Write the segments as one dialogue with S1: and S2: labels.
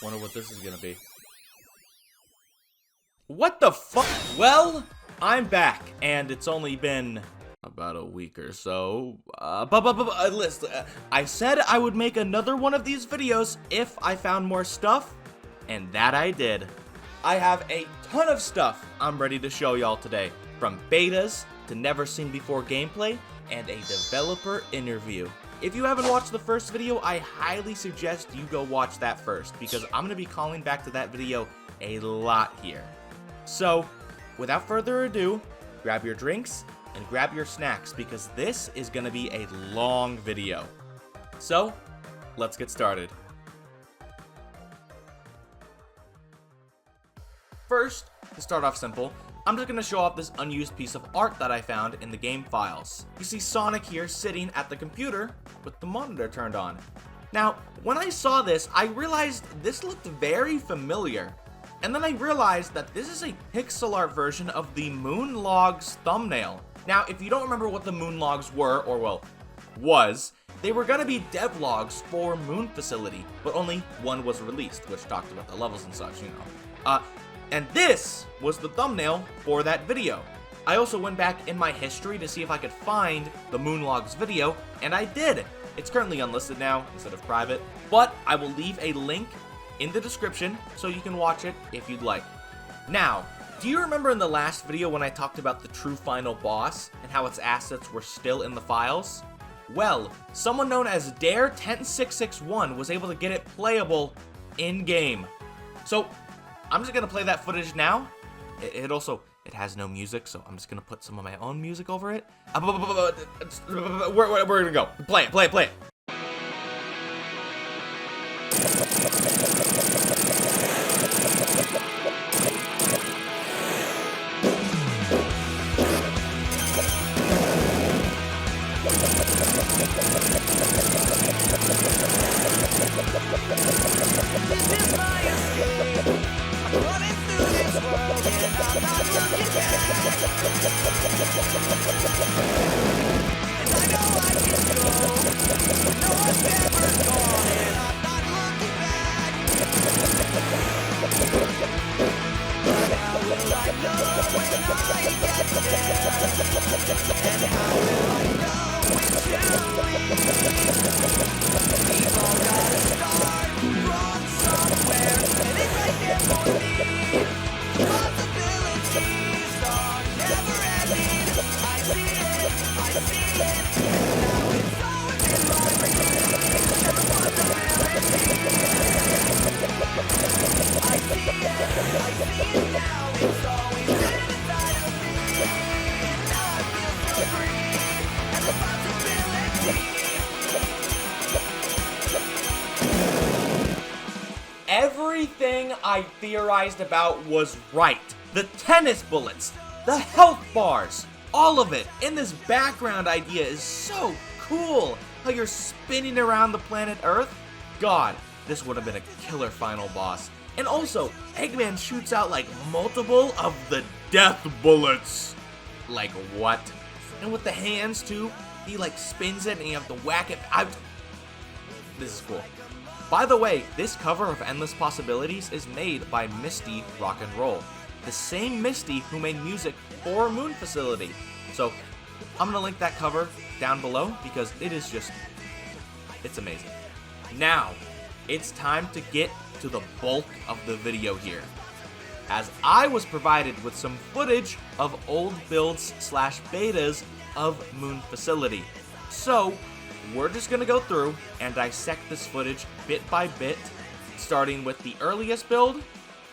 S1: Wonder what this is gonna be. What the fuck? Well, I'm back, and it's only been about a week or so. Listen, I said I would make another one of these videos if I found more stuff, and that I did. I have a ton of stuff I'm ready to show y'all today, from betas to never seen before gameplay and a developer interview. If you haven't watched the first video, I highly suggest you go watch that first, because I'm going to be calling back to that video a lot here. So, without further ado, grab your drinks and grab your snacks, because this is going to be a long video. So, let's get started. First, to start off simple, I'm just going to show off this unused piece of art that I found in the game files. You see Sonic here sitting at the computer with the monitor turned on. Now, when I saw this, I realized this looked very familiar. And then I realized that this is a pixel art version of the Moon Logs thumbnail. Now, if you don't remember what the Moon Logs were, or well, was, they were going to be devlogs for Moon Facility, but only one was released, which talked about the levels and such, you know. And this was the thumbnail for that video. I also went back in my history to see if I could find the Moon Logs video, and I did. It's currently unlisted now instead of private, but I will leave a link in the description so you can watch it if you'd like. Now, do you remember in the last video when I talked about the true final boss and how its assets were still in the files? Well, someone known as Dare10661 was able to get it playable in-game. So, I'm just gonna play that footage now. It has no music, so I'm just gonna put some of my own music over it. We're gonna go. Play it. Everything I theorized about was right. The tennis bullets, the health bars, all of it. And this background idea is so cool. How you're spinning around the planet Earth. God, this would have been a killer final boss. And also, Eggman shoots out like multiple of the death bullets. Like what? And with the hands too, he like spins it and you have to whack it out. This is cool. By the way, this cover of Endless Possibilities is made by MistyRockandRoll, the same Misty who made music for Moon Facility. So, I'm gonna link that cover down below because it is just, it's amazing. Now, it's time to get to the bulk of the video here, as I was provided with some footage of old builds / betas of Moon Facility. So, we're just gonna go through and dissect this footage bit by bit, starting with the earliest build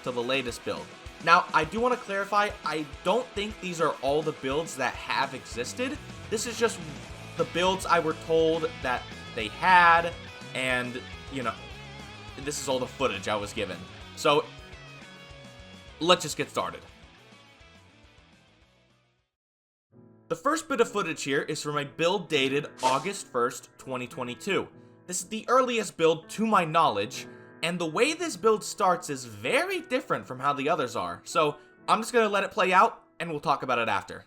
S1: to the latest build. Now, I do want to clarify, I don't think these are all the builds that have existed. This is just the builds I were told that they had, and, you know, this is all the footage I was given. So, let's just get started. The first bit of footage here is from a build dated August 1st, 2022. This is the earliest build to my knowledge, and the way this build starts is very different from how the others are. So I'm just gonna let it play out, and we'll talk about it after.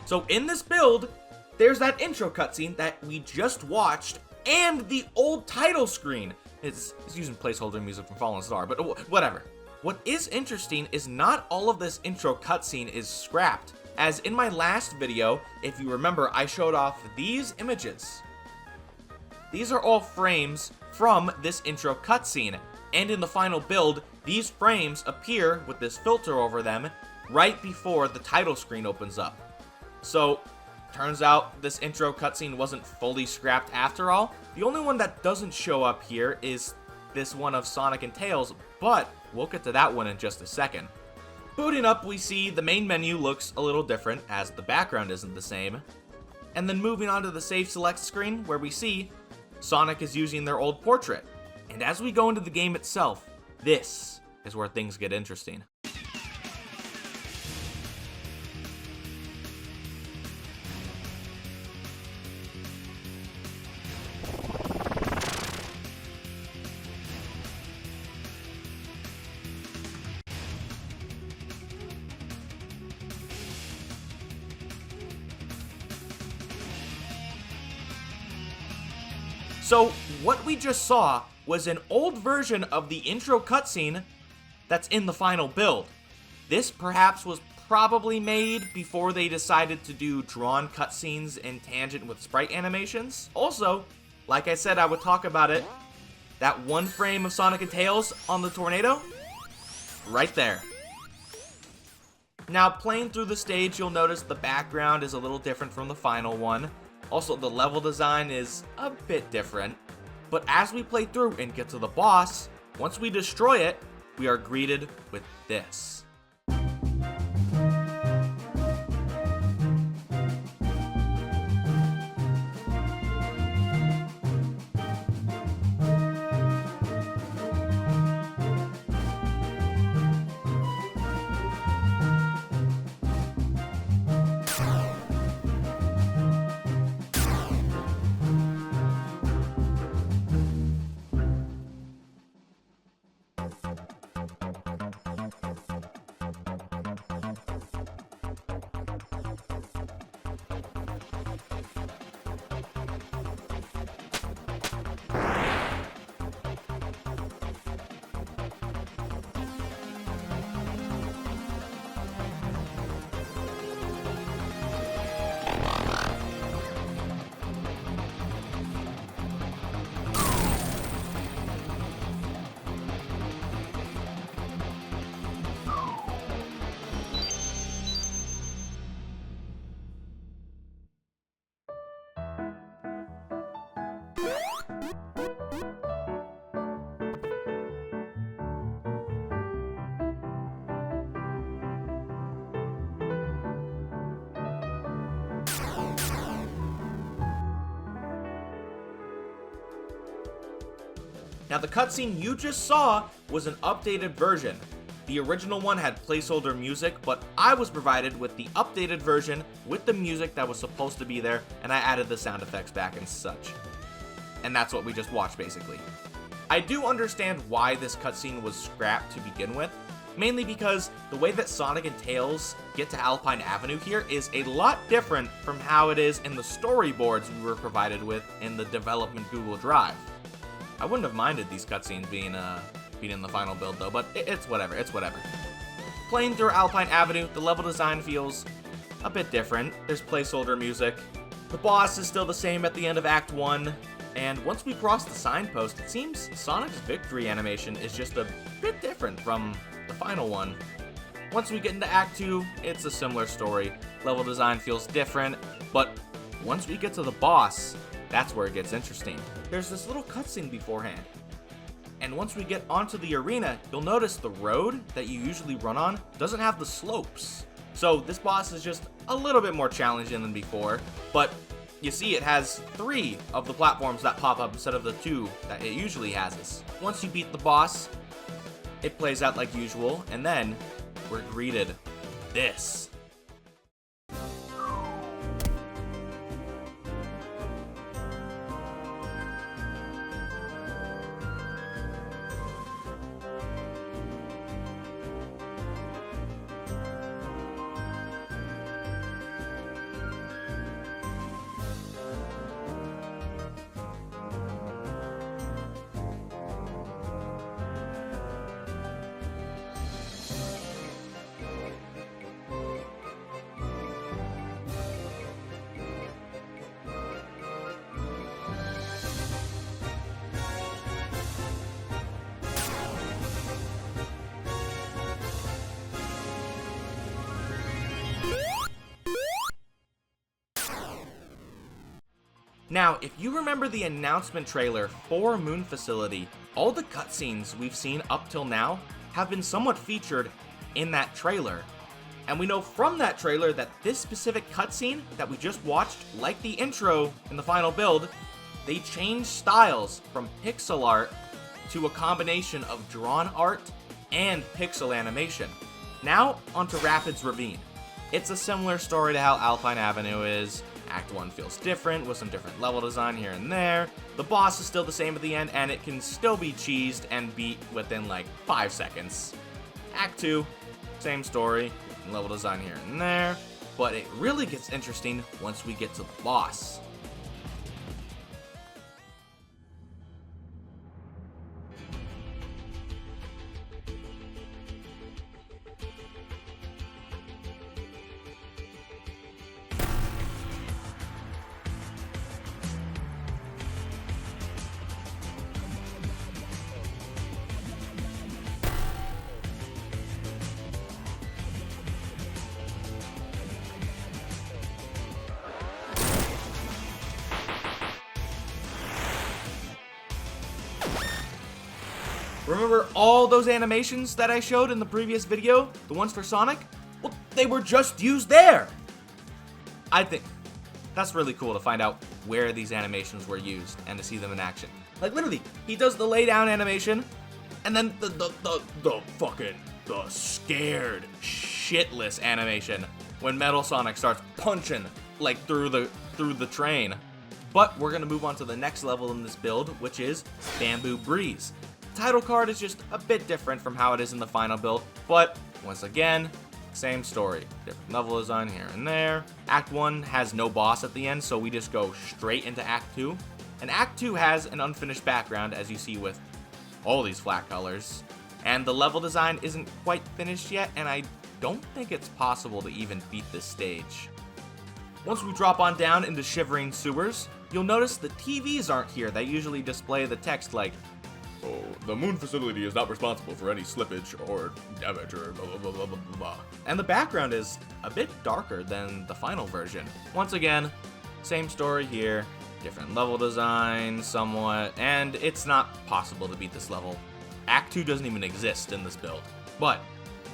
S1: So in this build, there's that intro cutscene that we just watched, and the old title screen. It's using placeholder music from Fallen Star, but whatever. What is interesting is not all of this intro cutscene is scrapped, as in my last video, if you remember, I showed off these images. These are all frames from this intro cutscene, and in the final build, these frames appear with this filter over them right before the title screen opens up. So, turns out this intro cutscene wasn't fully scrapped after all. The only one that doesn't show up here is this one of Sonic and Tails, but we'll get to that one in just a second. Booting up, we see the main menu looks a little different, as the background isn't the same. And then moving on to the Save Select screen, where we see Sonic is using their old portrait. And as we go into the game itself, this is where things get interesting. So, what we just saw was an old version of the intro cutscene that's in the final build. This perhaps was probably made before they decided to do drawn cutscenes in tangent with sprite animations. Also, like I said I would talk about it, that one frame of Sonic and Tails on the tornado, right there. Now, playing through the stage, you'll notice the background is a little different from the final one. Also, the level design is a bit different, but as we play through and get to the boss, once we destroy it, we are greeted with this. Now, the cutscene you just saw was an updated version. The original one had placeholder music, but I was provided with the updated version with the music that was supposed to be there, and I added the sound effects back and such. And that's what we just watched, basically. I do understand why this cutscene was scrapped to begin with, mainly because the way that Sonic and Tails get to Alpine Avenue here is a lot different from how it is in the storyboards we were provided with in the development Google Drive. I wouldn't have minded these cutscenes being in the final build though, but it's whatever, Playing through Alpine Avenue, the level design feels a bit different. There's placeholder music. The boss is still the same at the end of Act 1, and once we cross the signpost, it seems Sonic's victory animation is just a bit different from the final one. Once we get into Act 2, it's a similar story. Level design feels different, but once we get to the boss, that's where it gets interesting. There's this little cutscene beforehand, and once we get onto the arena, you'll notice the road that you usually run on doesn't have the slopes. So this boss is just a little bit more challenging than before, but you see it has 3 of the platforms that pop up instead of the 2 that it usually has. Once you beat the boss, it plays out like usual, and then we're greeted with this. Now, if you remember the announcement trailer for Moon Facility, all the cutscenes we've seen up till now have been somewhat featured in that trailer. And we know from that trailer that this specific cutscene that we just watched, like the intro in the final build, they changed styles from pixel art to a combination of drawn art and pixel animation. Now, onto Rapids Ravine. It's a similar story to how Alpine Avenue is. Act 1 feels different, with some different level design here and there. The boss is still the same at the end, and it can still be cheesed and beat within like 5 seconds. Act 2, same story, level design here and there, but it really gets interesting once we get to the boss. Remember all those animations that I showed in the previous video? The ones for Sonic? Well, they were just used there! I think that's really cool to find out where these animations were used and to see them in action. Like literally, he does the lay down animation, and then the scared shitless animation when Metal Sonic starts punching like through the train. But we're gonna move on to the next level in this build, which is Bamboo Breeze. Title card is just a bit different from how it is in the final build, but once again, same story. Different level design here and there. Act 1 has no boss at the end, so we just go straight into Act 2. And Act 2 has an unfinished background, as you see with all these flat colors. And the level design isn't quite finished yet, and I don't think it's possible to even beat this stage. Once we drop on down into Shivering Sewers, you'll notice the TVs aren't here that usually display the text like, "Oh, the Moon Facility is not responsible for any slippage or damage or blah blah blah blah blah blah." And the background is a bit darker than the final version. Once again, same story here, different level design somewhat, and it's not possible to beat this level. Act 2 doesn't even exist in this build. But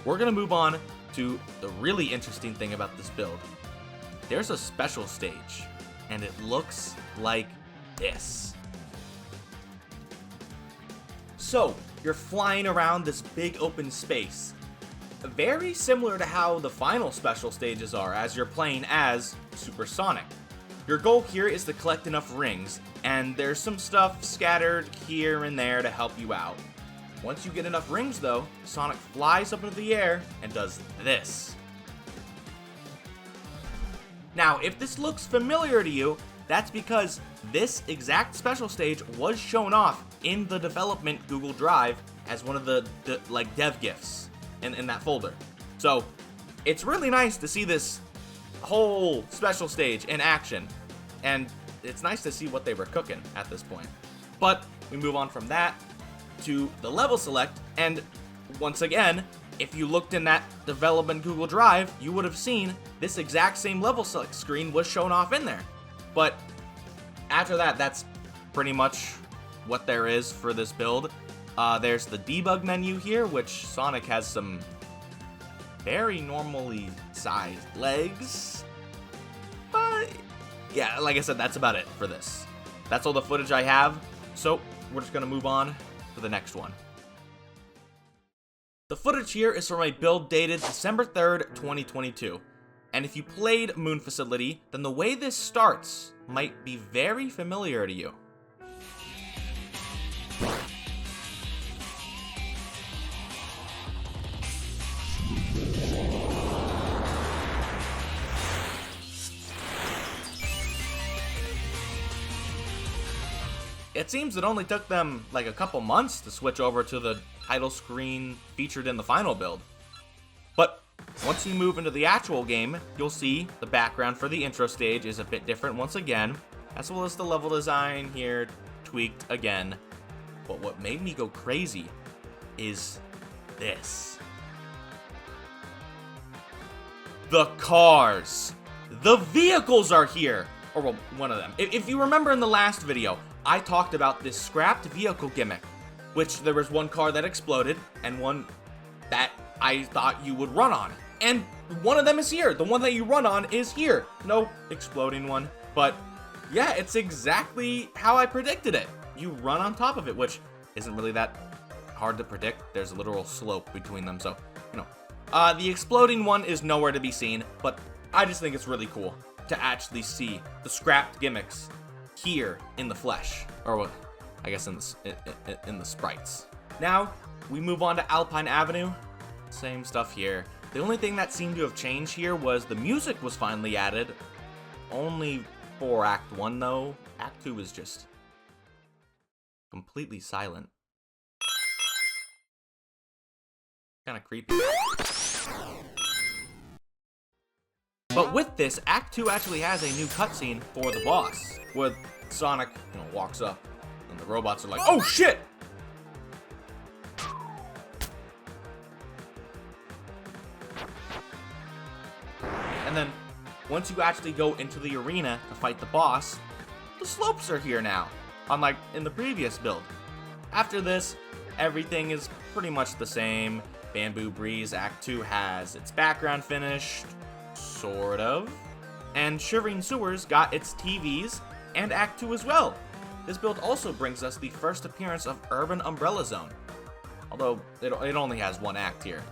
S1: we're gonna move on to the really interesting thing about this build. There's a special stage, and it looks like this. So, you're flying around this big open space. Very similar to how the final special stages are as you're playing as Super Sonic. Your goal here is to collect enough rings, and there's some stuff scattered here and there to help you out. Once you get enough rings though, Sonic flies up into the air and does this. Now, if this looks familiar to you, that's because this exact special stage was shown off in the development Google Drive as one of the dev gifts in that folder. So it's really nice to see this whole special stage in action, and it's nice to see what they were cooking at this point. But we move on from that to the level select, and once again, if you looked in that development Google Drive, you would have seen this exact same level select screen was shown off in there. But after that, that's pretty much what there is for this build. There's the debug menu here, which Sonic has some very normally sized legs. But yeah, like I said, that's about it for this. That's all the footage I have, so we're just gonna move on to the next one. The footage here is from a build dated December 3rd, 2022. And if you played Moon Facility, then the way this starts might be very familiar to you. It seems it only took them like a couple months to switch over to the title screen featured in the final build. But once you move into the actual game, you'll see the background for the intro stage is a bit different once again, as well as the level design here tweaked again. But what made me go crazy is this. The cars! The vehicles are here! Or, well, one of them. If you remember in the last video, I talked about this scrapped vehicle gimmick, which there was one car that exploded, and one that I thought you would run on. And one of them is here. The one that you run on is here. No exploding one, but yeah, it's exactly how I predicted it. You run on top of it, which isn't really that hard to predict. There's a literal slope between them, so, you know. The exploding one is nowhere to be seen, but I just think it's really cool to actually see the scrapped gimmicks here in the flesh, or what, I guess in the sprites. Now, we move on to Alpine Avenue. Same stuff here. The only thing that seemed to have changed here was the music was finally added. Only for Act 1, though. Act 2 is just completely silent. Kind of creepy. But with this, Act 2 actually has a new cutscene for the boss, where Sonic, walks up, and the robots are like, "Oh shit!" And then, once you actually go into the arena to fight the boss, the slopes are here now, unlike in the previous build. After this, everything is pretty much the same. Bamboo Breeze Act 2 has its background finished, sort of. And Shivering Sewers got its TVs and Act 2 as well. This build also brings us the first appearance of Urban Umbrella Zone, although it only has one act here.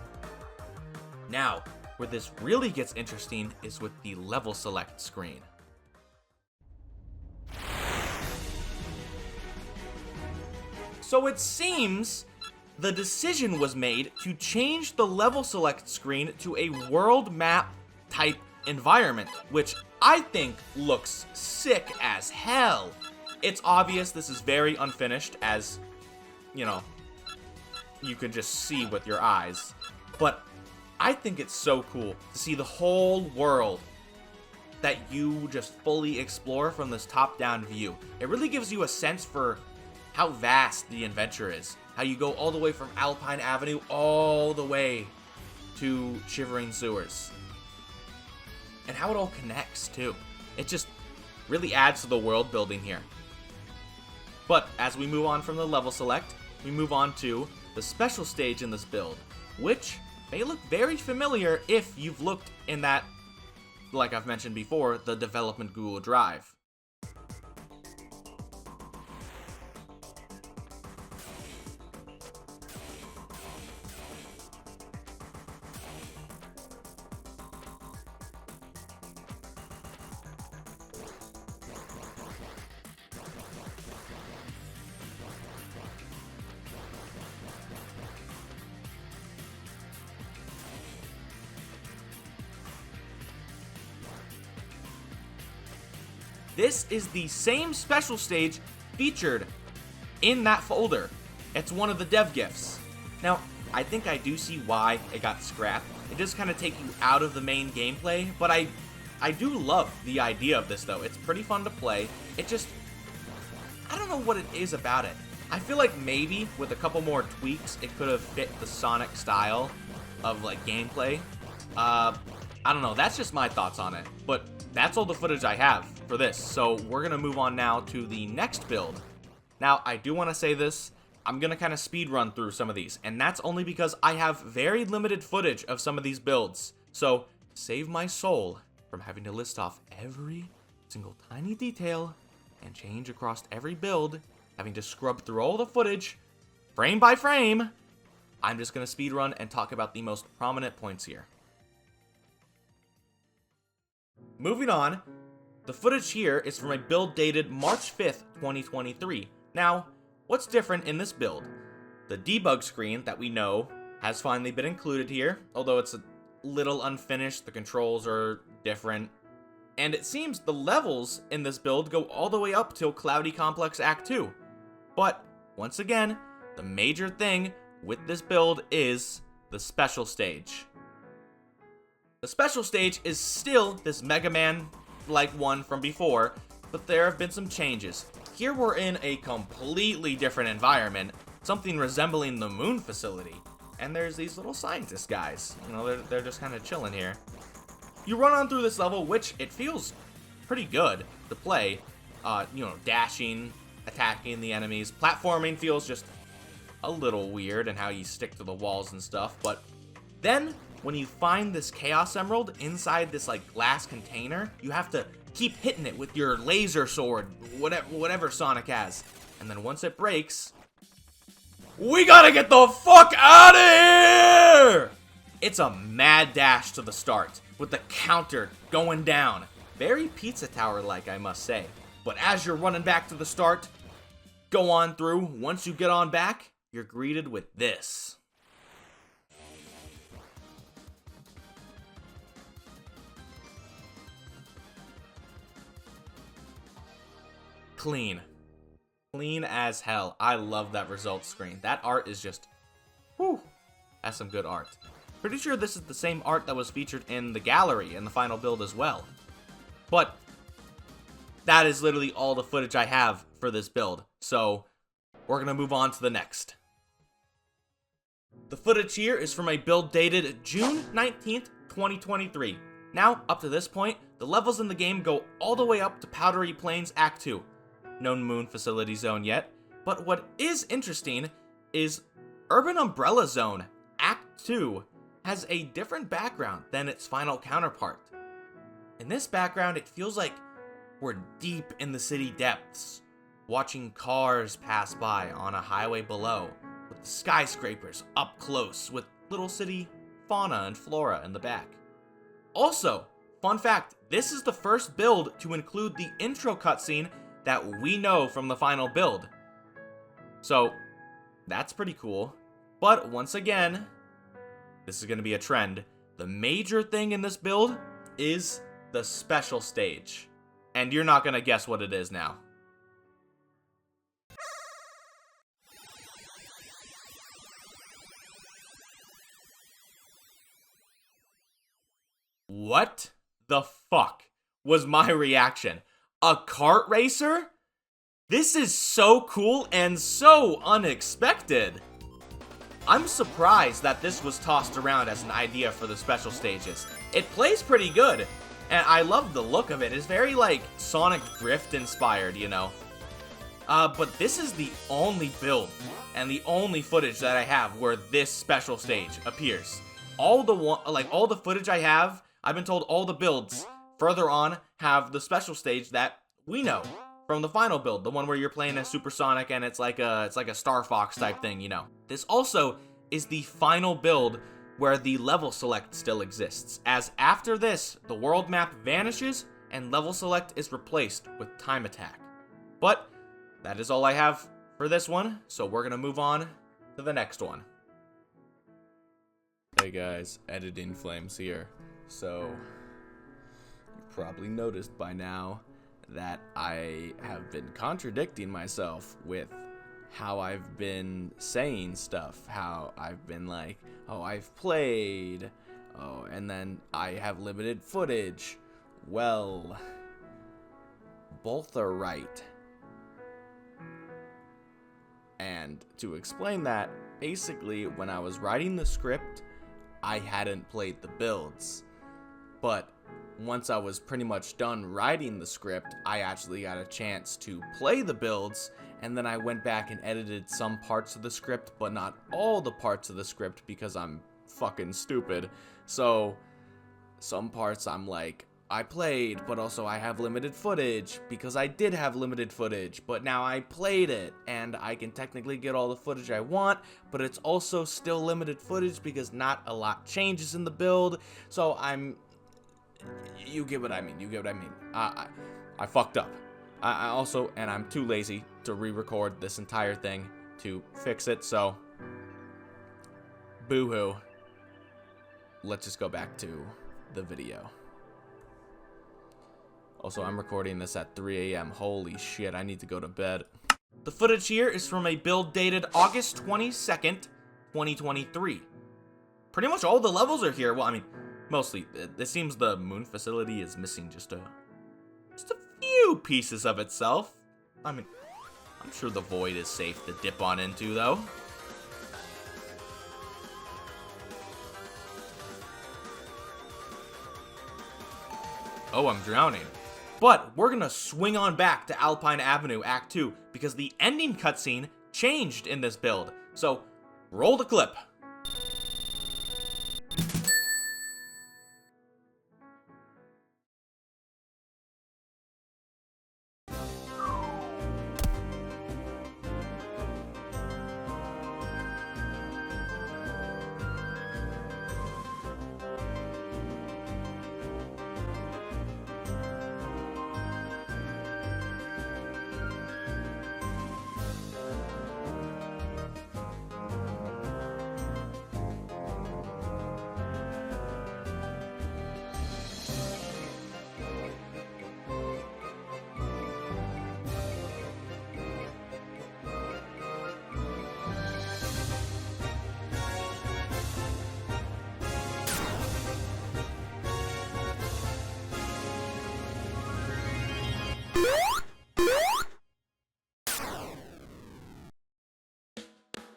S1: Now, where this really gets interesting is with the level select screen. So it seems the decision was made to change the level select screen to a world map type environment, which I think looks sick as hell. It's obvious this is very unfinished, as, you can just see with your eyes. But I think it's so cool to see the whole world that you just fully explore from this top-down view. It really gives you a sense for how vast the adventure is. How you go all the way from Alpine Avenue all the way to Shivering Sewers. And how it all connects, too. It just really adds to the world building here. But as we move on from the level select, we move on to the special stage in this build, which may look very familiar if you've looked in that, like I've mentioned before, the development Google Drive. This is the same special stage featured in that folder. It's one of the dev gifts. Now, I think I do see why it got scrapped. It does kind of take you out of the main gameplay, but I do love the idea of this, though. It's pretty fun to play. It just, I don't know what it is about it. I feel like maybe with a couple more tweaks, it could have fit the Sonic style of, gameplay. I don't know. That's just my thoughts on it, but that's all the footage I have for this, so we're gonna move on now to the next build. Now, I do want to say this, I'm gonna kind of speed run through some of these, and that's only because I have very limited footage of some of these builds, so save my soul from having to list off every single tiny detail and change across every build, having to scrub through all the footage, frame by frame. I'm just gonna speed run and talk about the most prominent points here. Moving on, the footage here is from a build dated March 5th, 2023. Now, what's different in this build? The debug screen that we know has finally been included here, although it's a little unfinished, the controls are different. And it seems the levels in this build go all the way up till Cloudy Complex Act 2. But, once again, the major thing with this build is the special stage. The special stage is still this Mega Man-like one from before, but there have been some changes. Here we're in a completely different environment, something resembling the moon facility. And there's these little scientist guys. They're just kind of chilling here. You run on through this level, which it feels pretty good to play. You know, dashing, attacking the enemies. Platforming feels just a little weird and how you stick to the walls and stuff. But then when you find this Chaos Emerald inside this like glass container, you have to keep hitting it with your laser sword, whatever Sonic has. And then once it breaks, we gotta get the fuck out of here! It's a mad dash to the start, with the counter going down. Very Pizza Tower-like, I must say. But as you're running back to the start, go on through. Once you get on back, you're greeted with this. Clean. Clean as hell. I love that results screen. That art is just, whew, that's some good art. Pretty sure this is the same art that was featured in the gallery in the final build as well. But that is literally all the footage I have for this build. So we're going to move on to the next. The footage here is from a build dated June 19th, 2023. Now, up to this point, the levels in the game go all the way up to Powerdery Plains Act 2. No Moon Facility Zone yet, but what is interesting is Urban Umbrella Zone Act 2 has a different background than its final counterpart. In this background, it feels like we're deep in the city depths, watching cars pass by on a highway below, with the skyscrapers up close, with little city fauna and flora in the back. Also, fun fact, this is the first build to include the intro cutscene that we know from the final build. So, that's pretty cool. But once again, this is going to be a trend. The major thing in this build is the special stage. And you're not going to guess what it is now. What the fuck was my reaction? A kart racer? This is so cool and so unexpected. I'm surprised that this was tossed around as an idea for the special stages. It plays pretty good, and I love the look of it. It's very like Sonic Drift inspired, you know. But this is the only build and the only footage that I have where this special stage appears. All the footage I have, I've been told all the builds further on have the special stage that we know from the final build, the one where you're playing as Super Sonic and it's like a Star Fox type thing, you know. This also is the final build where the level select still exists, as after this, the world map vanishes and level select is replaced with time attack. But that is all I have for this one, so we're gonna move on to the next one. Hey guys, editing Flamez here. So you've probably noticed by now that I have been contradicting myself with how I've been saying stuff, how I've been like, oh, I've played, oh, and then I have limited footage. Well, both are right. And to explain that, basically, when I was writing the script, I hadn't played the builds. But once I was pretty much done writing the script, I actually got a chance to play the builds, and then I went back and edited some parts of the script, but not all the parts of the script because I'm fucking stupid. So, some parts I'm like, I played, but also I have limited footage, because I did have limited footage, but now I played it, and I can technically get all the footage I want, but it's also still limited footage because not a lot changes in the build, so you get what I mean, I fucked up. I also, and I'm too lazy to re-record this entire thing to fix it, so boo-hoo. Let's just go back to the video. Also, I'm recording this at 3 a.m. Holy shit, I need to go to bed. The footage here is from a build dated August 22nd, 2023. Pretty much all the levels are here. Well, I mean, mostly. It seems the moon facility is missing just a few pieces of itself. I mean, I'm sure the void is safe to dip on into, though. Oh, I'm drowning. But we're gonna swing on back to Alpine Avenue Act 2 because the ending cutscene changed in this build. So, roll the clip.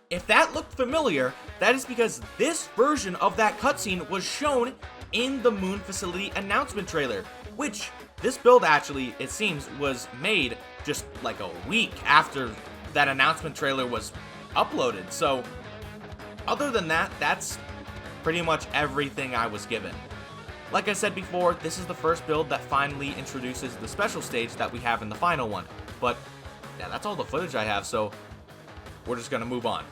S1: If that looked familiar, that is because this version of that cutscene was shown in the Moon Facility announcement trailer, which this build actually, it seems, was made just like a week after that announcement trailer was uploaded. So, other than that, that's pretty much everything I was given. Like I said before, this is the first build that finally introduces the special stage that we have in the final one. But, yeah, that's all the footage I have, so we're just gonna move on.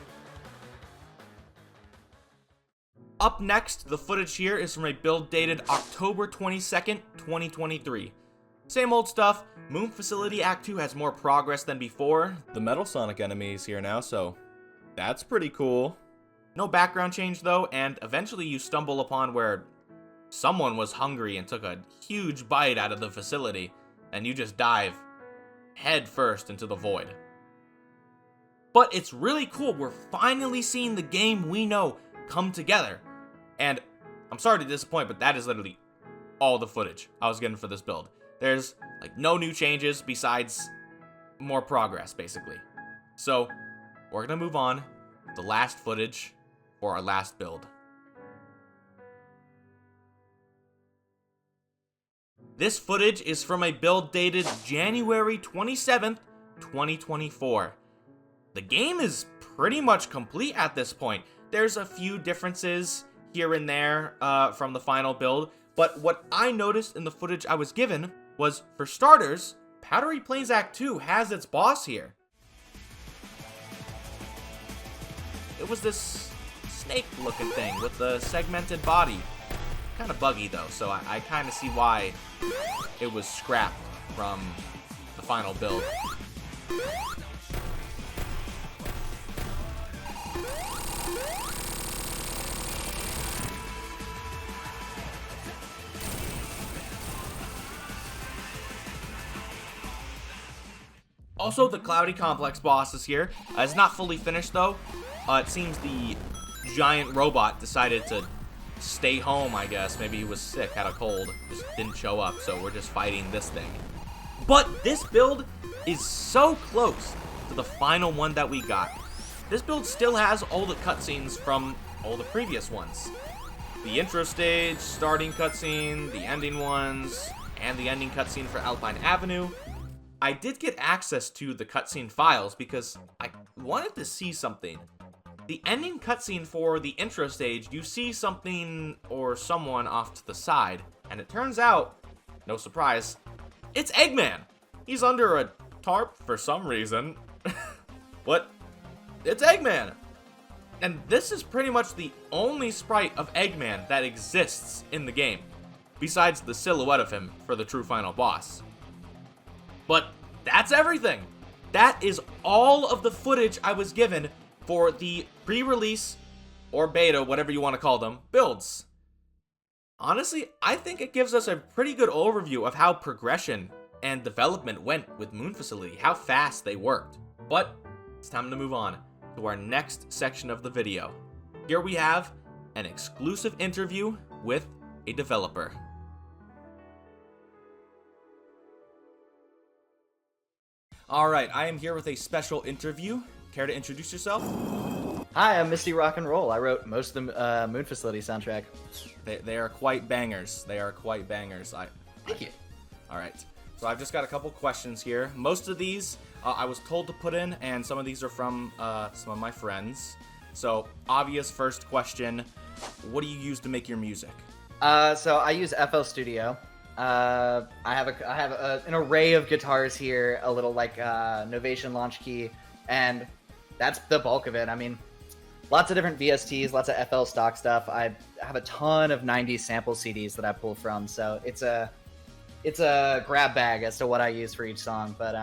S1: Up next, the footage here is from a build dated October 22nd, 2023. Same old stuff, Moon Facility Act 2 has more progress than before. The Metal Sonic enemy is here now, so that's pretty cool. No background change though, and eventually you stumble upon where someone was hungry and took a huge bite out of the facility, and you just dive head first into the void. But it's really cool, we're finally seeing the game we know come together. And I'm sorry to disappoint, but that is literally all the footage I was getting for this build. There's like no new changes besides more progress, basically. So we're gonna move on to the last footage for our last build. This footage is from a build dated January 27th, 2024. The game is pretty much complete at this point. There's a few differences here and there from the final build, but what I noticed in the footage I was given was, for starters, Powerdery Plains Act 2 has its boss here. It was this snake-looking thing with the segmented body. Kind of buggy though, so I kind of see why it was scrapped from the final build. Also, the Cloudy Complex boss is here. It's not fully finished though. It seems the giant robot decided to stay home, I guess. Maybe he was sick, had a cold, just didn't show up, so we're just fighting this thing. But this build is so close to the final one that we got. This build still has all the cutscenes from all the previous ones. The intro stage, starting cutscene, the ending ones, and the ending cutscene for Alpine Avenue. I did get access to the cutscene files because I wanted to see something. The ending cutscene for the intro stage, you see something or someone off to the side, and it turns out, no surprise, it's Eggman. He's under a tarp for some reason. But it's Eggman. And this is pretty much the only sprite of Eggman that exists in the game, besides the silhouette of him for the true final boss. But that's everything. That is all of the footage I was given for the pre-release or beta, whatever you want to call them, builds. Honestly, I think it gives us a pretty good overview of how progression and development went with Moon Facility, how fast they worked. But it's time to move on to our next section of the video. Here we have an exclusive interview with a developer. Alright, I am here with a special interview. Care to introduce yourself?
S2: Hi, I'm MistyRockandRoll. I wrote most of the Moon Facility soundtrack.
S1: They are quite bangers. They are quite bangers.
S2: Thank you.
S1: Alright. So I've just got a couple questions here. Most of these I was told to put in, and some of these are from some of my friends. So, obvious first question, what do you use to make your music?
S2: So I use FL Studio. I have an array of guitars here, a little like Novation launch key, and that's the bulk of it. I mean, lots of different VSTs, lots of FL stock stuff. I have a ton of 90s sample CDs that I pull from, so it's a grab bag as to what I use for each song. But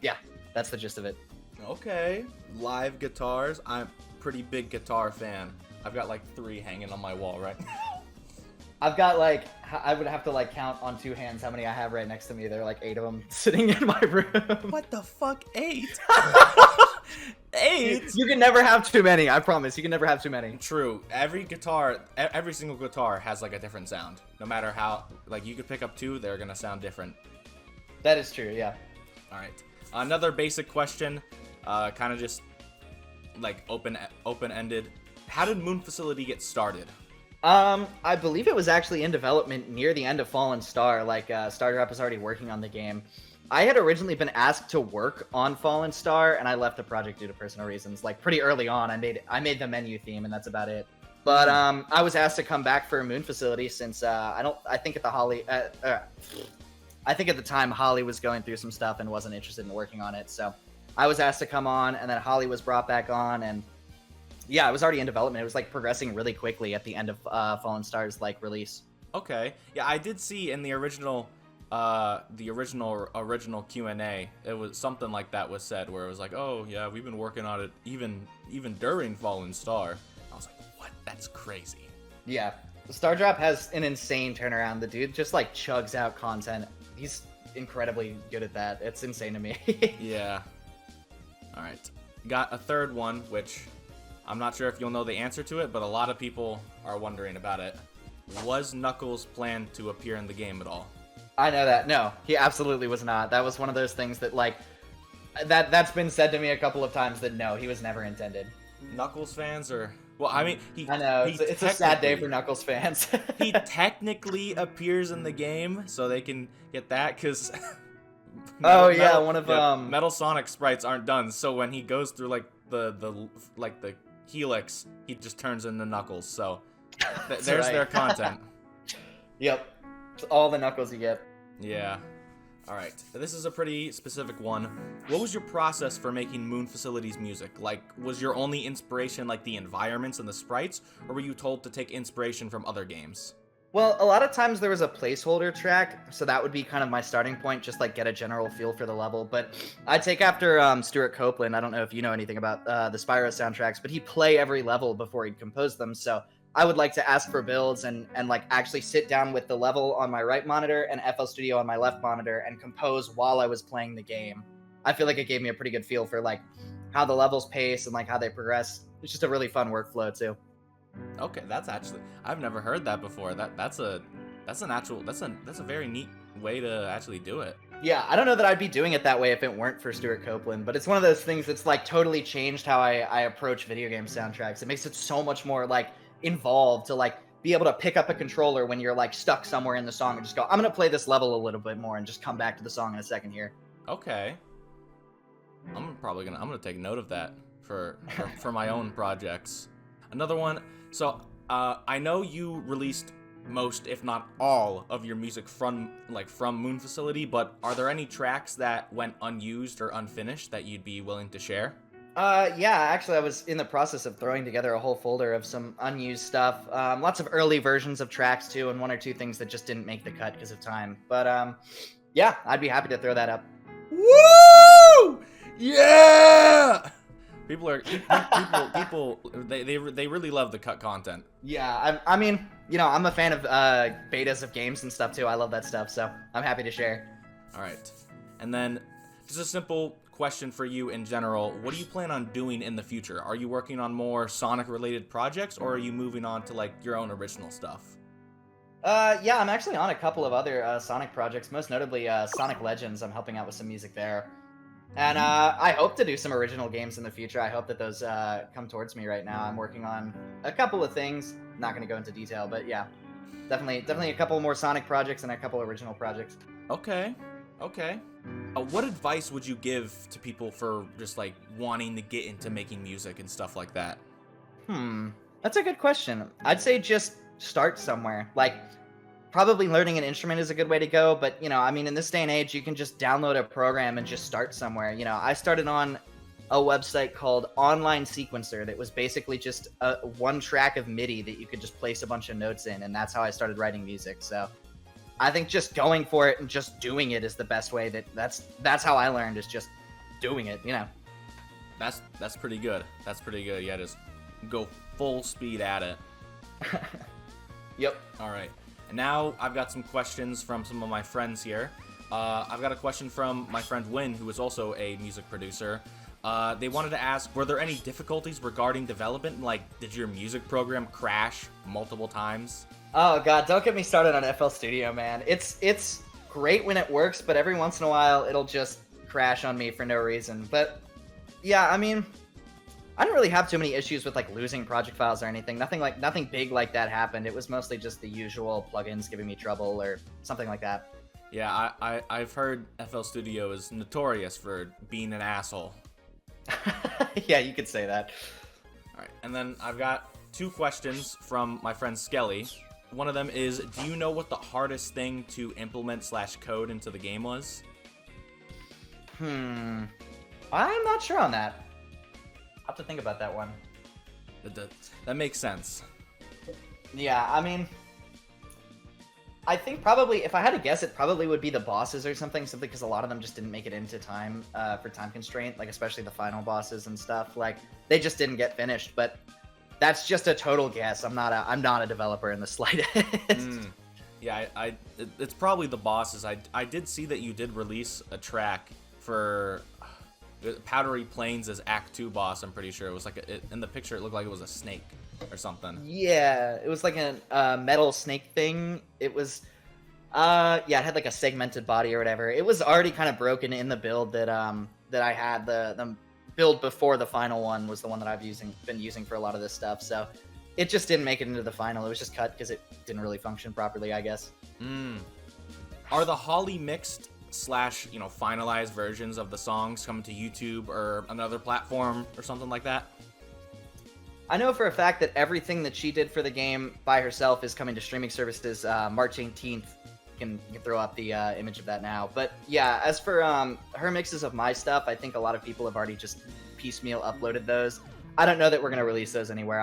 S2: yeah, that's the gist of it.
S1: Okay, live guitars. I'm a pretty big guitar fan. I've got like 3 hanging on my wall right now.
S2: I've got like, I would have to like count on 2 hands how many I have right next to me. There are like 8 of them sitting in my room.
S1: What the fuck, 8? 8?
S2: You can never have too many, I promise. You can never have too many.
S1: True. Every single guitar has like a different sound. No matter how, like you could pick up 2, they're gonna sound different.
S2: That is true, yeah.
S1: Alright. Another basic question, kind of just like open-ended. How did Moon Facility get started?
S2: I believe it was actually in development near the end of Fallen Star. Like, Stardrop was already working on the game. I had originally been asked to work on Fallen Star, and I left the project due to personal reasons. Like, pretty early on, I made the menu theme, and that's about it. But I was asked to come back for Moon Facility since I think at the time Holly was going through some stuff and wasn't interested in working on it. So I was asked to come on, and then Holly was brought back on, and yeah, it was already in development. It was like progressing really quickly at the end of Fallen Star's like release.
S1: Okay, yeah, I did see in the original Q&A, it was something like that was said, where it was like, oh yeah, we've been working on it even during Fallen Star. I was like, what? That's crazy.
S2: Yeah, Stardrop has an insane turnaround. The dude just like chugs out content. He's incredibly good at that. It's insane to me.
S1: Yeah. All right, got a third one, which I'm not sure if you'll know the answer to it, but a lot of people are wondering about it. Was Knuckles planned to appear in the game at all?
S2: I know that. No, he absolutely was not. That was one of those things that, like, that's been said to me a couple of times that no, he was never intended.
S1: Knuckles fans are... Well, I mean,
S2: I know, it's a sad day for Knuckles fans.
S1: He technically appears in the game, so they can get that, because... Metal Sonic sprites aren't done, so when he goes through, like, the Helix, he just turns into Knuckles, so there's their content.
S2: Yep. It's all the Knuckles you get.
S1: Yeah. Alright, this is a pretty specific one. What was your process for making Moon Facility's music? Like, was your only inspiration like the environments and the sprites, or were you told to take inspiration from other games?
S2: Well, a lot of times there was a placeholder track, so that would be kind of my starting point, just like get a general feel for the level. But I'd take after Stuart Copeland. I don't know if you know anything about the Spyro soundtracks, but he'd play every level before he'd compose them. So I would like to ask for builds and like actually sit down with the level on my right monitor and FL Studio on my left monitor and compose while I was playing the game. I feel like it gave me a pretty good feel for like how the levels pace and like how they progress. It's just a really fun workflow too.
S1: Okay, that's actually, I've never heard that before. That's a very neat way to actually do it.
S2: Yeah, I don't know that I'd be doing it that way if it weren't for Stuart Copeland, but it's one of those things that's like totally changed how I approach video game soundtracks. It makes it so much more like involved to like be able to pick up a controller when you're like stuck somewhere in the song and just go, I'm gonna play this level a little bit more and just come back to the song in a second here.
S1: Okay. I'm gonna take note of that for my own projects. Another one. So, I know you released most, if not all, of your music from Moon Facility, but are there any tracks that went unused or unfinished that you'd be willing to share?
S2: Yeah, actually I was in the process of throwing together a whole folder of some unused stuff. Lots of early versions of tracks too, and 1 or 2 things that just didn't make the cut because of time. But, yeah, I'd be happy to throw that up.
S1: Woo! Yeah! People they really love the cut content.
S2: Yeah, I mean, you know, I'm a fan of betas of games and stuff too. I love that stuff, so I'm happy to share.
S1: All right, and then just a simple question for you in general. What do you plan on doing in the future? Are you working on more Sonic-related projects, or are you moving on to like your own original stuff?
S2: Yeah, I'm actually on a couple of other Sonic projects, most notably Sonic Legends. I'm helping out with some music there. And I hope to do some original games in the future. I hope that those come towards me right now. I'm working on a couple of things. Not going to go into detail, but yeah. Definitely a couple more Sonic projects and a couple original projects.
S1: Okay. Okay. What advice would you give to people for just like wanting to get into making music and stuff like that?
S2: That's a good question. I'd say just start somewhere. Like, probably learning an instrument is a good way to go, but I mean, in this day and age, you can just download a program and just start somewhere. I started on a website called Online Sequencer that was basically just one track of MIDI that you could just place a bunch of notes in, and that's how I started writing music. So I think just going for it and just doing it is the best way. That's how I learned, is just doing it.
S1: That's pretty good. That's pretty good. Yeah, just go full speed at it.
S2: Yep.
S1: All right. And now I've got some questions from some of my friends here. I've got a question from my friend Win, who is also a music producer. They wanted to ask, were there any difficulties regarding development? Like, did your music program crash multiple times?
S2: Oh god, don't get me started on FL Studio, man. It's great when it works, but every once in a while it'll just crash on me for no reason. But yeah, I mean, I didn't really have too many issues with like losing project files or anything. Nothing big like that happened. It was mostly just the usual plugins giving me trouble or something like that.
S1: Yeah, I've heard FL Studio is notorious for being an asshole.
S2: Yeah, you could say that.
S1: All right, and then I've got 2 questions from my friend Skelly. One of them is, do you know what the hardest thing to implement / code into the game was?
S2: I'm not sure on that. I'll have to think about that one.
S1: That makes sense.
S2: Yeah, I mean, I think probably, if I had to guess, it probably would be the bosses or something, simply because a lot of them just didn't make it into time for time constraint, like especially the final bosses and stuff. Like, they just didn't get finished, but that's just a total guess. I'm not a developer in the slightest.
S1: Yeah, it's probably the bosses. I did see that you did release a track for Powerdery Plains as Act 2 boss. I'm pretty sure it was like in the picture it looked like it was a snake or something.
S2: Yeah, it was like a metal snake thing. It was it had like a segmented body or whatever. It was already kind of broken in the build that I had. The build before the final one was the one that I've been using for a lot of this stuff. So it just didn't make it into the final. It was just cut because it didn't really function properly, I guess.
S1: Are the Holly mixed / finalized versions of the songs coming to YouTube or another platform or something like that?
S2: I know for a fact that everything that she did for the game by herself is coming to streaming services March 18th. You can throw up the image of that now. But yeah, as for her mixes of my stuff, I think a lot of people have already just piecemeal uploaded those. I don't know that we're going to release those anywhere.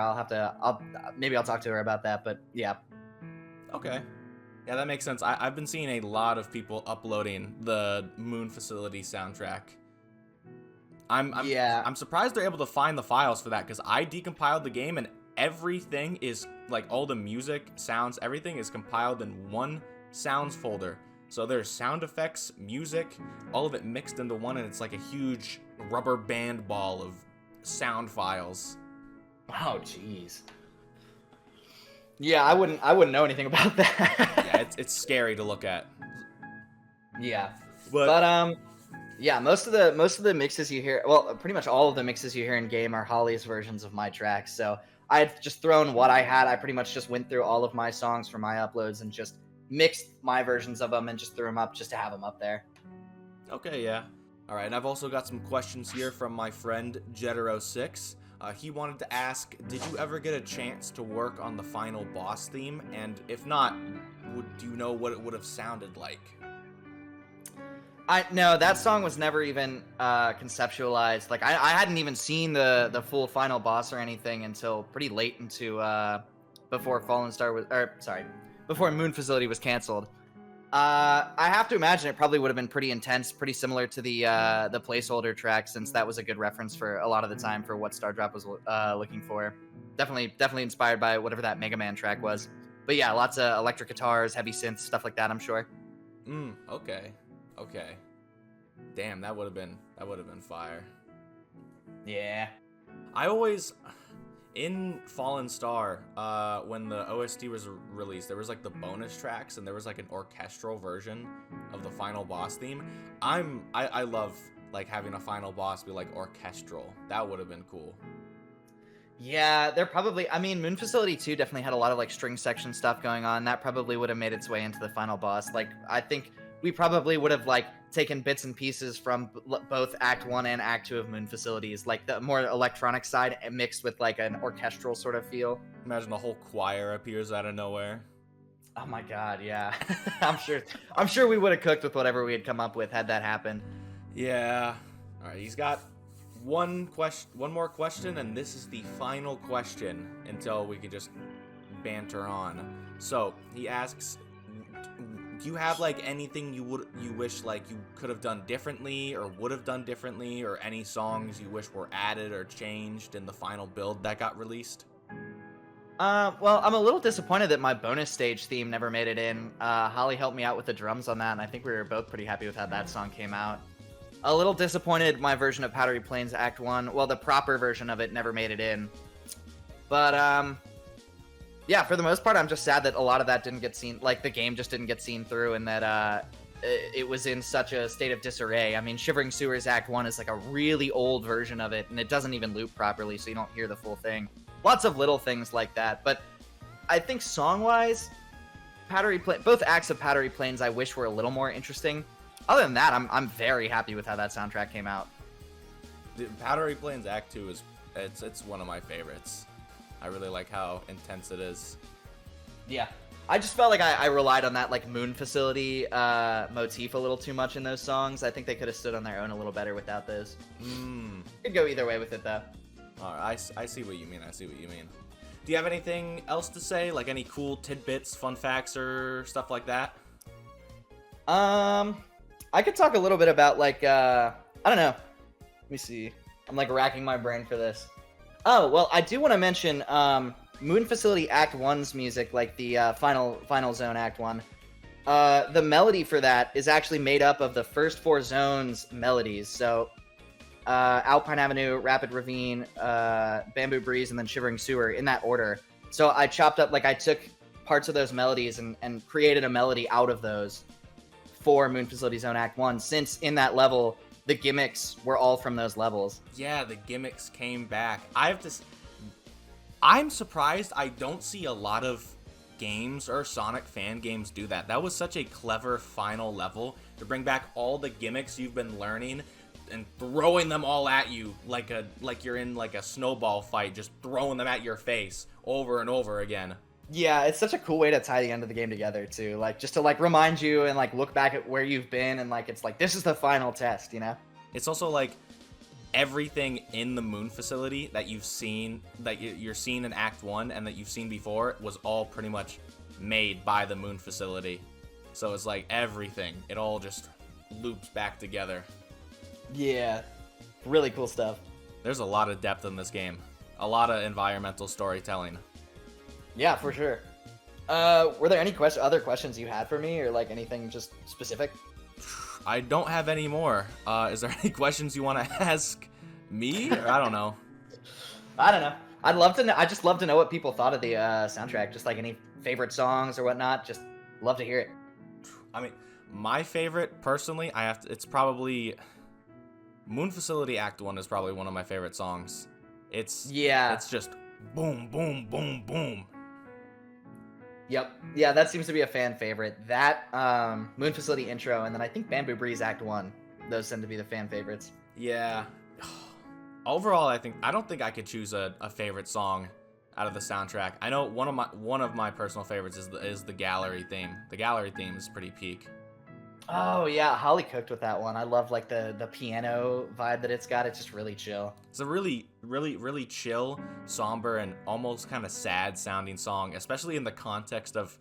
S2: Maybe I'll talk to her about that, but yeah.
S1: Okay. Yeah, that makes sense. I've been seeing a lot of people uploading the Moon Facility soundtrack. I'm surprised they're able to find the files for that, because I decompiled the game and everything is, like, all the music, sounds, everything is compiled in one sounds folder. So there's sound effects, music, all of it mixed into one, and it's like a huge rubber band ball of sound files.
S2: Oh, jeez. Yeah, I wouldn't know anything about that.
S1: Yeah, it's scary to look at.
S2: Yeah, but yeah, most of the mixes you hear, well, pretty much all of the mixes you hear in game are Holly's versions of my tracks. So I had just thrown what I had. I pretty much just went through all of my songs for my uploads and just mixed my versions of them and just threw them up just to have them up there.
S1: Okay, yeah. All right, and I've also got some questions here from my friend Jetero6. He wanted to ask, did you ever get a chance to work on the final boss theme? And if not, do you know what it would have sounded like?
S2: No, that song was never even conceptualized. Like, I hadn't even seen the full final boss or anything until pretty late into before before Moon Facility was canceled. I have to imagine it probably would have been pretty intense, pretty similar to the placeholder track, since that was a good reference for a lot of the time for what Stardrop was looking for. Definitely inspired by whatever that Mega Man track was. But yeah, lots of electric guitars, heavy synths, stuff like that, I'm sure.
S1: Okay. Damn, that would have been fire.
S2: Yeah.
S1: I always, in Fallen Star, when the OST was released, there was like the bonus tracks and there was like an orchestral version of the final boss theme. I love like having a final boss be like orchestral. That would have been cool.
S2: Yeah, Moon Facility 2 definitely had a lot of like string section stuff going on. That probably would have made its way into the final boss. Like, I think we probably would have like taken bits and pieces from both Act 1 and Act 2 of Moon Facilities, like the more electronic side mixed with like an orchestral sort of feel.
S1: Imagine the whole choir appears out of nowhere.
S2: Oh my god, yeah. I'm sure we would have cooked with whatever we had come up with had that happened.
S1: Yeah. All right, he's got one more question, and this is the final question until we can just banter on. So he asks, do you have like anything you wish like you could have done differently or would have done differently, or any songs you wish were added or changed in the final build that got released?
S2: Well, I'm a little disappointed that my bonus stage theme never made it in. Holly helped me out with the drums on that, and I think we were both pretty happy with how that song came out. A little disappointed my version of Powerdery Plains Act 1, well, the proper version of it never made it in. But, yeah, for the most part, I'm just sad that a lot of that didn't get seen, like, the game just didn't get seen through, and that, it was in such a state of disarray. I mean, Shivering Sewers Act 1 is, like, a really old version of it, and it doesn't even loop properly, so you don't hear the full thing. Lots of little things like that, but I think song-wise, both acts of Powerdery Plains I wish were a little more interesting. Other than that, I'm very happy with how that soundtrack came out.
S1: Powerdery Plains Act 2 it's one of my favorites. I really like how intense it is.
S2: Yeah. I just felt like I relied on that like Moon Facility motif a little too much in those songs. I think they could have stood on their own a little better without those. Could go either way with it though.
S1: Alright, I see what you mean. Do you have anything else to say? Like any cool tidbits, fun facts, or stuff like that?
S2: I could talk a little bit about like I don't know. Let me see. I'm like racking my brain for this. Oh, well, I do want to mention Moon Facility Act 1's music, like the Final Zone Act 1. The melody for that is actually made up of the first 4 zones melodies. So Alpine Avenue, Rapid Ravine, Bamboo Breeze, and then Shivering Sewer in that order. So I chopped up, like I took parts of those melodies and created a melody out of those for Moon Facility Zone Act 1, since in that level, the gimmicks were all from those levels.
S1: Yeah, the gimmicks came back. I'm surprised I don't see a lot of games or Sonic fan games do that. That was such a clever final level to bring back all the gimmicks you've been learning and throwing them all at you like you're in like a snowball fight, just throwing them at your face over and over again.
S2: Yeah, it's such a cool way to tie the end of the game together too. Like just to like remind you and like look back at where you've been, and like it's like this is the final test, you know?
S1: It's also like everything in the Moon Facility that you've seen, that you're seeing in Act 1 and that you've seen before, was all pretty much made by the Moon Facility. So it's like everything, it all just loops back together.
S2: Yeah, really cool stuff.
S1: There's a lot of depth in this game. A lot of environmental storytelling.
S2: Yeah, for sure. Were there any other questions you had for me, or like anything just specific?
S1: I don't have any more. Is there any questions you want to ask me? Or I don't know.
S2: I don't know. I'd love to know. I just love to know what people thought of the soundtrack. Just like any favorite songs or whatnot. Just love to hear it.
S1: I mean, my favorite personally, it's probably Moon Facility Act 1 is probably one of my favorite songs. It's just boom, boom, boom, boom.
S2: Yep. Yeah, that seems to be a fan favorite. That, Moon Facility intro, and then I think Bamboo Breeze Act 1. Those tend to be the fan favorites.
S1: Yeah. Overall, I don't think I could choose a favorite song out of the soundtrack. I know one of my personal favorites is the gallery theme. The gallery theme is pretty peak.
S2: Oh yeah, Holly cooked with that one. I love like the piano vibe that it's got. It's just really chill.
S1: It's a really, really, really chill, somber, and almost kind of sad sounding song, especially in the context of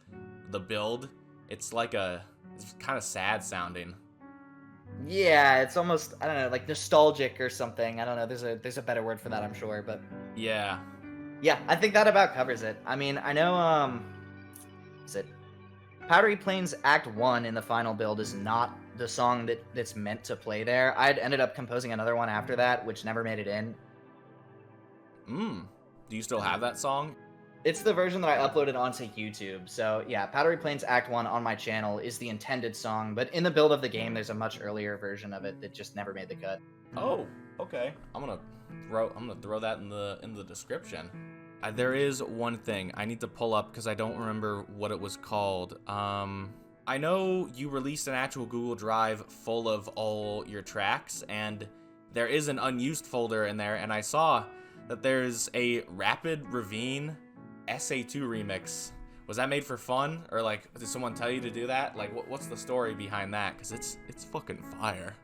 S1: the build. It's kind of sad sounding.
S2: Yeah, it's almost, I don't know, like nostalgic or something. I don't know. There's a better word for that, I'm sure, but
S1: yeah,
S2: I think that about covers it. I mean, I know is it Powerdery Plains Act 1 in the final build is not the song that's meant to play there. I'd ended up composing another one after that, which never made it in.
S1: Do you still have that song?
S2: It's the version that I uploaded onto YouTube. So yeah, Powerdery Plains Act 1 on my channel is the intended song, but in the build of the game, there's a much earlier version of it that just never made the cut.
S1: Oh, okay. I'm gonna throw that in the description. There is one thing I need to pull up because I don't remember what it was called. I know you released an actual Google Drive full of all your tracks, and there is an unused folder in there, and I saw that there's a Rapid Ravine SA2 remix. Was that made for fun, or like did someone tell you to do that? Like what's the story behind that? Because it's fucking fire.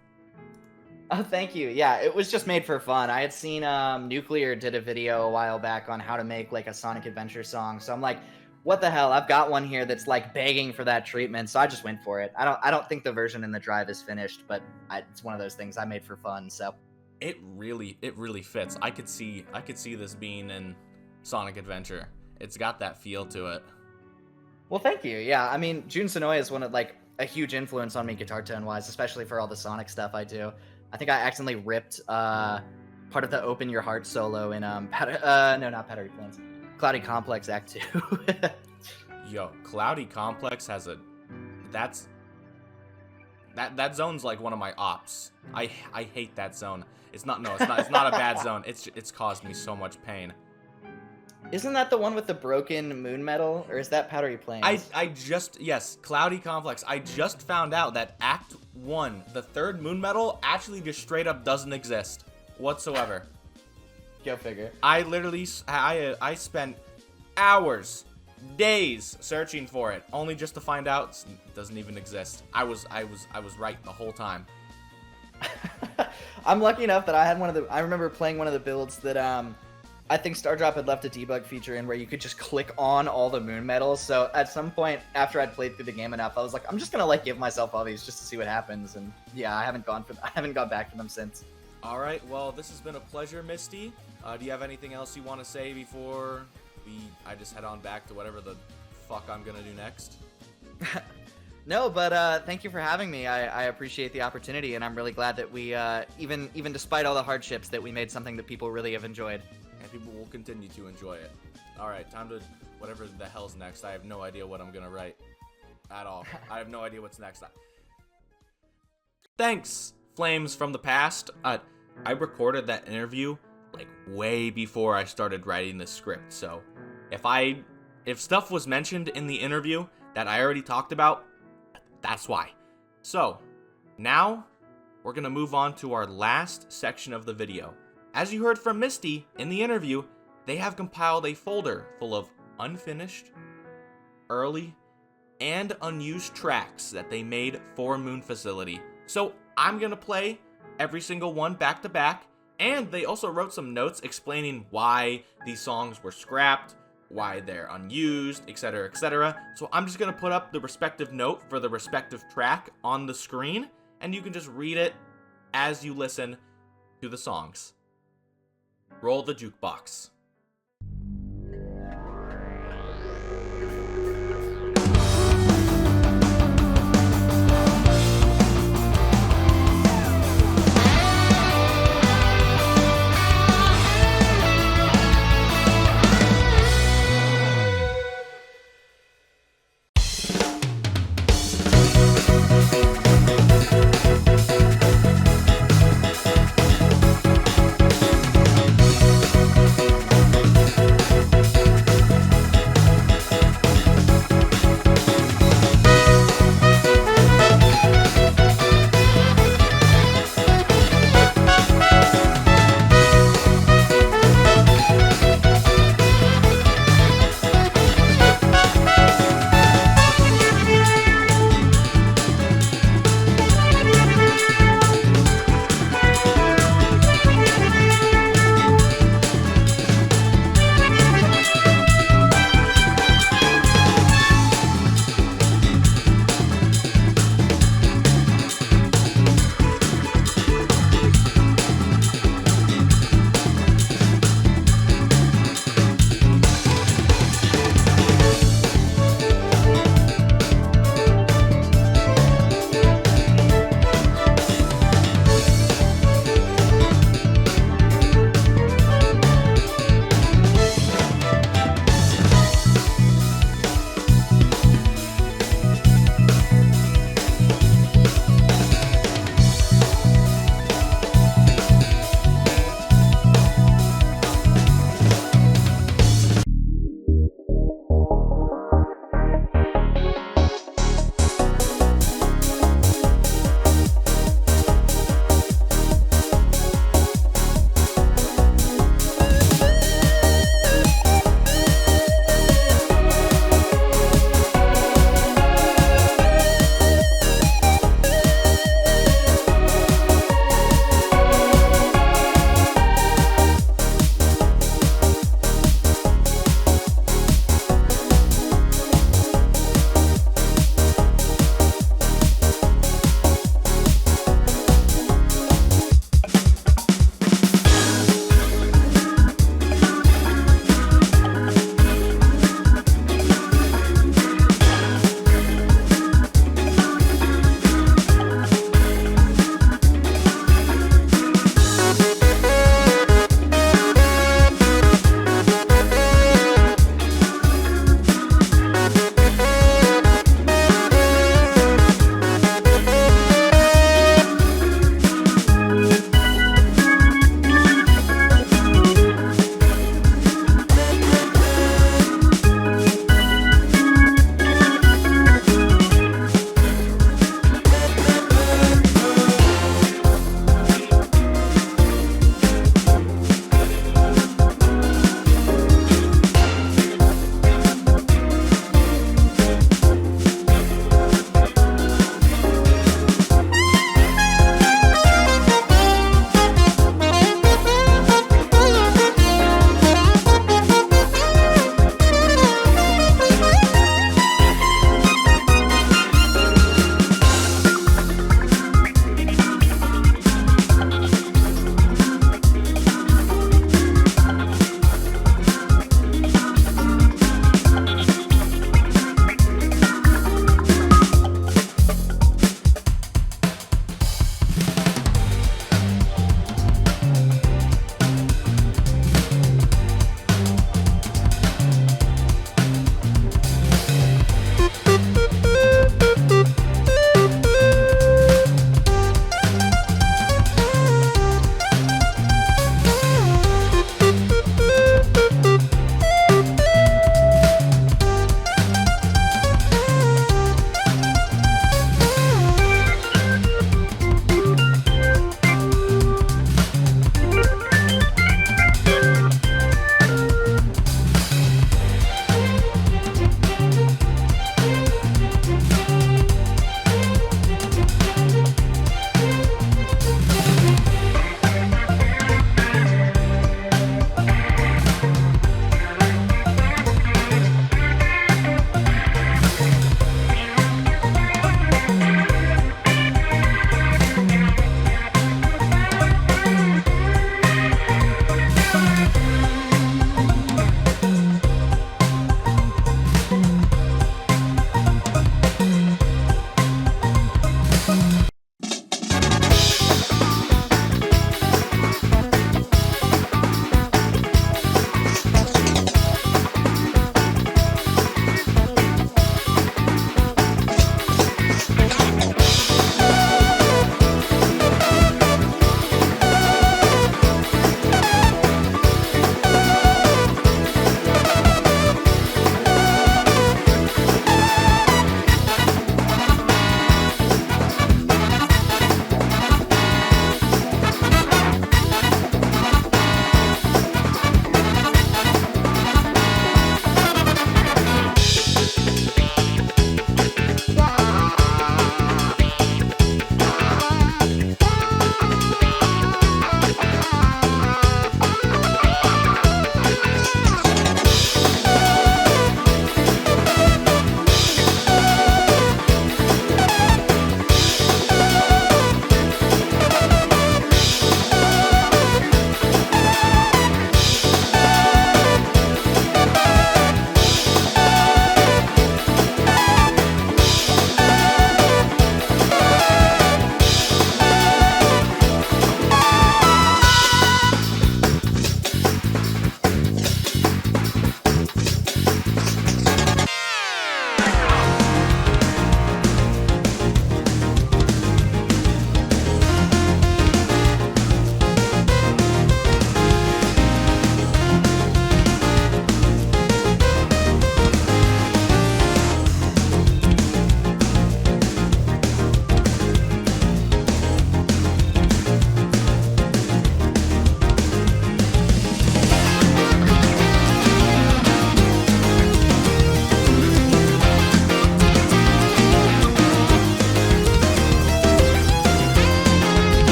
S2: Oh, thank you. Yeah, it was just made for fun. I had seen Nuclear did a video a while back on how to make like a Sonic Adventure song. So I'm like, what the hell? I've got one here that's like begging for that treatment. So I just went for it. I don't think the version in the drive is finished, but it's one of those things I made for fun. So
S1: it really fits. I could see this being in Sonic Adventure. It's got that feel to it.
S2: Well, thank you. Yeah, I mean, Jun Sonoya is one of like a huge influence on me guitar tone wise, especially for all the Sonic stuff I do. I think I accidentally ripped part of the Open Your Heart solo in not Powerdery Plains, Cloudy Complex Act 2.
S1: Yo, Cloudy Complex has that zone's like one of my ops. I hate that zone. It's not a bad zone. It's caused me so much pain.
S2: Isn't that the one with the broken moon metal, or is that Powerdery Plains?
S1: Yes, Cloudy Complex. I just found out that Act 1, the third moon metal, actually just straight up doesn't exist whatsoever.
S2: Go figure.
S1: I literally, I spent hours, days searching for it, only just to find out it doesn't even exist. I was right the whole time.
S2: I'm lucky enough that I remember playing one of the builds that I think Stardrop had left a debug feature in where you could just click on all the moon medals. So at some point after I'd played through the game enough, I was like, I'm just gonna like give myself all these just to see what happens. And yeah, I haven't gone back for them since.
S1: All right, well, this has been a pleasure, Misty. Do you have anything else you want to say before I just head on back to whatever the fuck I'm gonna do next?
S2: No, but thank you for having me. I appreciate the opportunity, and I'm really glad that we, even despite all the hardships, that we made something that people really have enjoyed.
S1: And people will continue to enjoy it. All right, time to whatever the hell's next. I have no idea what I'm gonna write at all. I have no idea what's next. Thanks, Flamez from the past. I recorded that interview like way before I started writing the script. So if stuff was mentioned in the interview that I already talked about, that's why. So now we're gonna move on to our last section of the video. As you heard from Misty in the interview, they have compiled a folder full of unfinished, early, and unused tracks that they made for Moon Facility. So I'm gonna play every single one back to back, and they also wrote some notes explaining why these songs were scrapped, why they're unused, etc., etc. So I'm just gonna put up the respective note for the respective track on the screen, and you can just read it as you listen to the songs. Roll the jukebox.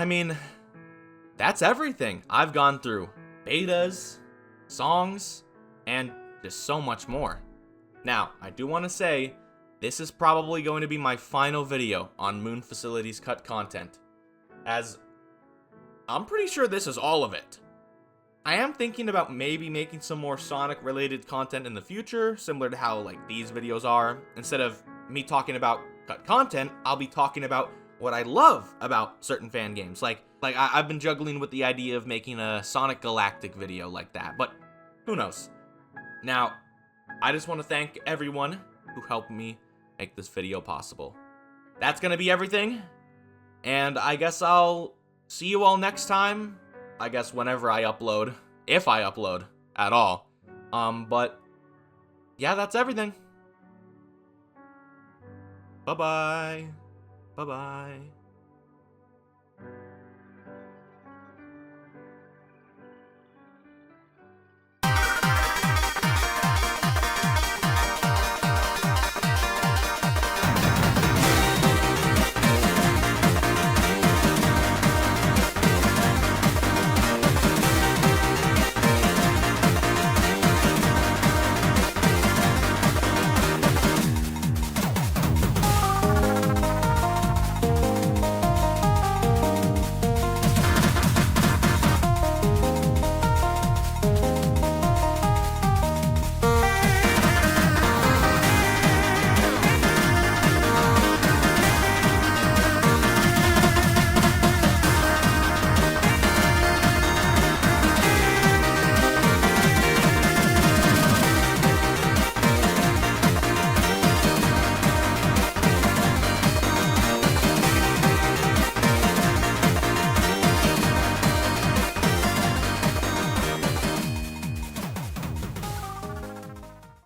S1: I mean, that's everything. I've gone through betas, songs, and just so much more. Now, I do want to say, this is probably going to be my final video on Moon Facilities cut content, as I'm pretty sure this is all of it. I am thinking about maybe making some more Sonic related content in the future, similar to how like these videos are. Instead of me talking about cut content, I'll be talking about what I love about certain fan games. Like I've been juggling with the idea of making a Sonic Galactic video like that, but who knows. Now, I just want to thank everyone who helped me make this video possible. That's gonna be everything, and I guess I'll see you all next time. I guess whenever I upload, if I upload at all. But yeah, that's everything. Bye-bye. Bye-bye.